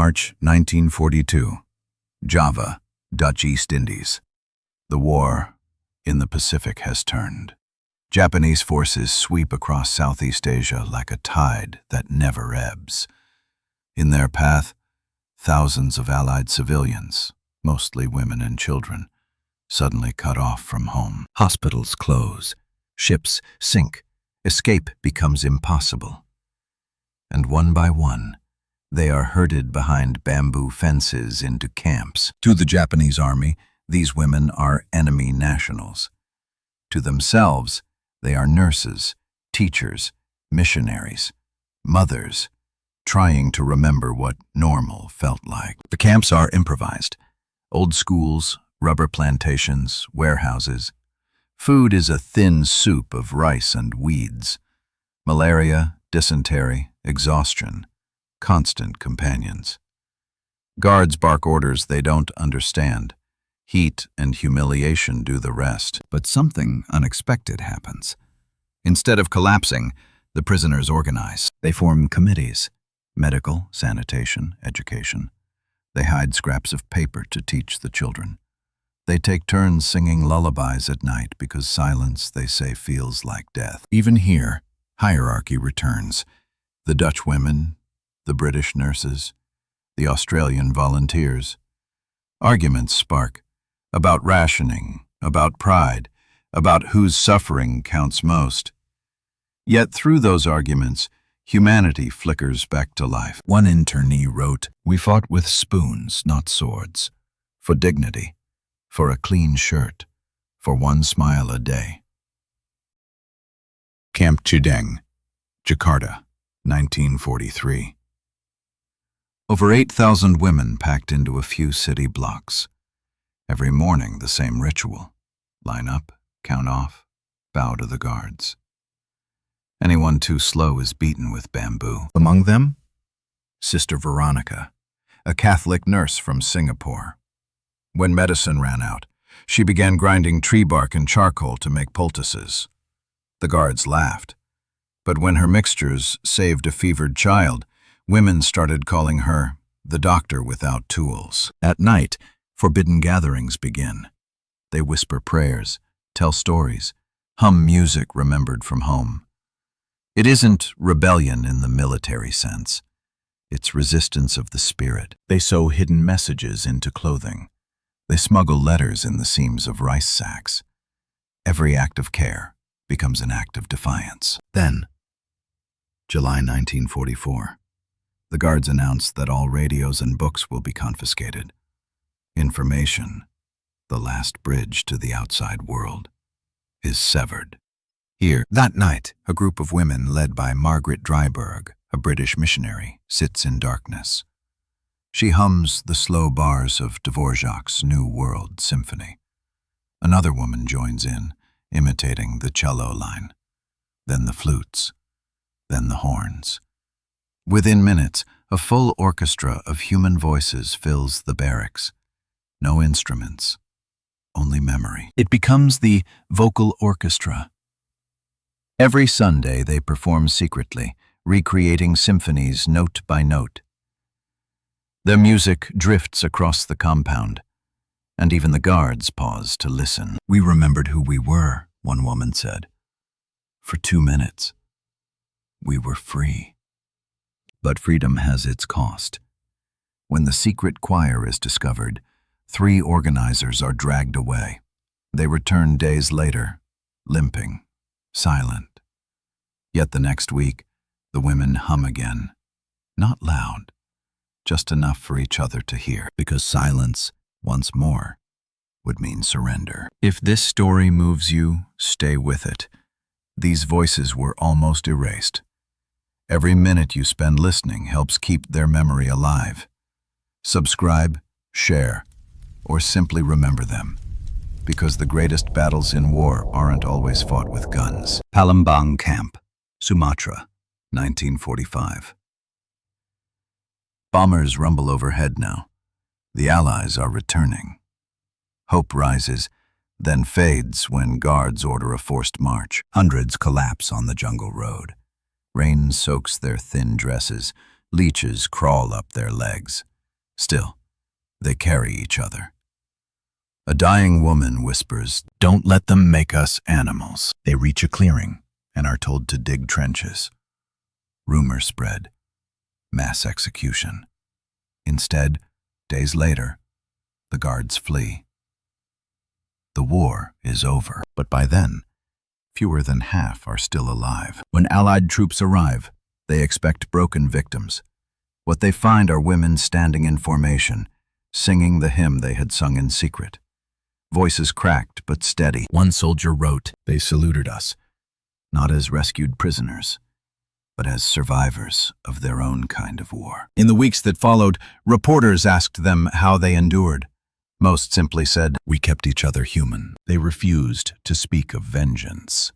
March 1942. Java, Dutch East Indies. The war in the Pacific has turned. Japanese forces sweep across Southeast Asia like a tide that never ebbs. In their path, thousands of Allied civilians, mostly women and children, suddenly cut off from home. Hospitals close, ships sink, escape becomes impossible. And one by one, they are herded behind bamboo fences into camps. To the Japanese army, these women are enemy nationals. To themselves, they are nurses, teachers, missionaries, mothers, trying to remember what normal felt like. The camps are improvised. Old schools, rubber plantations, warehouses. Food is a thin soup of rice and weeds. Malaria, dysentery, exhaustion, constant companions. Guards bark orders they don't understand. Heat and humiliation do the rest. But something unexpected happens. Instead of collapsing, the prisoners organize. They form committees: medical, sanitation, education. They hide scraps of paper to teach the children. They take turns singing lullabies at night because silence, they say, feels like death. Even here, hierarchy returns. The Dutch women, the British nurses, the Australian volunteers. Arguments spark about rationing, about pride, about whose suffering counts most. Yet through those arguments, humanity flickers back to life. One internee wrote, "We fought with spoons, not swords, for dignity, for a clean shirt, for one smile a day." Camp Chideng, Jakarta, 1943. Over 8,000 women packed into a few city blocks. Every morning the same ritual. Line up, count off, bow to the guards. Anyone too slow is beaten with bamboo. Among them, Sister Veronica, a Catholic nurse from Singapore. When medicine ran out, she began grinding tree bark and charcoal to make poultices. The guards laughed. But when her mixtures saved a fevered child, women started calling her the doctor without tools. At night, forbidden gatherings begin. They whisper prayers, tell stories, hum music remembered from home. It isn't rebellion in the military sense. It's resistance of the spirit. They sew hidden messages into clothing. They smuggle letters in the seams of rice sacks. Every act of care becomes an act of defiance. Then, July 1944, the guards announced that all radios and books will be confiscated. Information, the last bridge to the outside world, is severed. Here, that night, a group of women led by Margaret Dryburgh, a British missionary, sits in darkness. She hums the slow bars of Dvorak's New World Symphony. Another woman joins in, imitating the cello line, then the flutes, then the horns. Within minutes, a full orchestra of human voices fills the barracks. No instruments, only memory. It becomes the vocal orchestra. Every Sunday they perform secretly, recreating symphonies note by note. Their music drifts across the compound, and even the guards pause to listen. "We remembered who we were," one woman said. "For 2 minutes, we were free." But freedom has its cost. When the secret choir is discovered, 3 organizers are dragged away. They return days later, limping, silent. Yet the next week, the women hum again. Not loud, just enough for each other to hear, because silence, once more, would mean surrender. If this story moves you, stay with it. These voices were almost erased. Every minute you spend listening helps keep their memory alive. Subscribe, share, or simply remember them, because the greatest battles in war aren't always fought with guns. Palembang Camp, Sumatra, 1945. Bombers rumble overhead now. The Allies are returning. Hope rises, then fades when guards order a forced march. Hundreds collapse on the jungle road. Rain soaks their thin dresses, leeches crawl up their legs. Still, they carry each other. A dying woman whispers, "Don't let them make us animals." They reach a clearing and are told to dig trenches. Rumors spread. Mass execution. Instead, days later, the guards flee. The war is over, but by then, fewer than half are still alive. When Allied troops arrive, they expect broken victims. What they find are women standing in formation, singing the hymn they had sung in secret. Voices cracked but steady. One soldier wrote, "They saluted us, not as rescued prisoners, but as survivors of their own kind of war." In the weeks that followed, reporters asked them how they endured. Most simply said, "We kept each other human." They refused to speak of vengeance.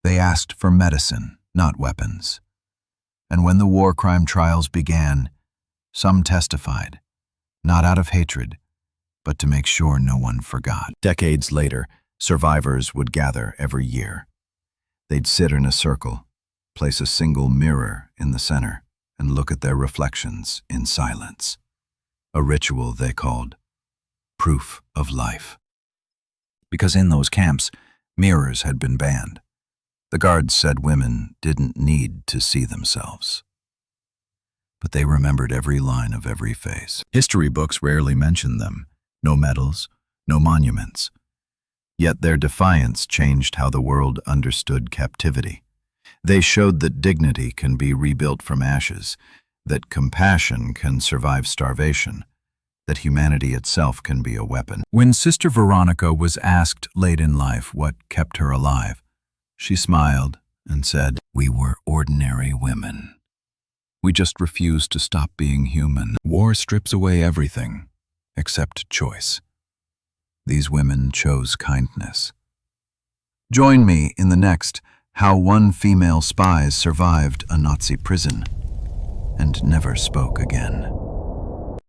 They asked for medicine, not weapons. And when the war crime trials began, some testified, not out of hatred, but to make sure no one forgot. Decades later, survivors would gather every year. They'd sit in a circle, place a single mirror in the center, and look at their reflections in silence. A ritual they called proof of life. Because in those camps, mirrors had been banned. The guards said women didn't need to see themselves. But they remembered every line of every face. History books rarely mentioned them. No medals, no monuments. Yet their defiance changed how the world understood captivity. They showed that dignity can be rebuilt from ashes, that compassion can survive starvation, that humanity itself can be a weapon. When Sister Veronica was asked late in life what kept her alive, she smiled and said, "We were ordinary women. We just refused to stop being human." War strips away everything except choice. These women chose kindness. Join me in the next How One Female Spy Survived a Nazi Prison and Never Spoke Again.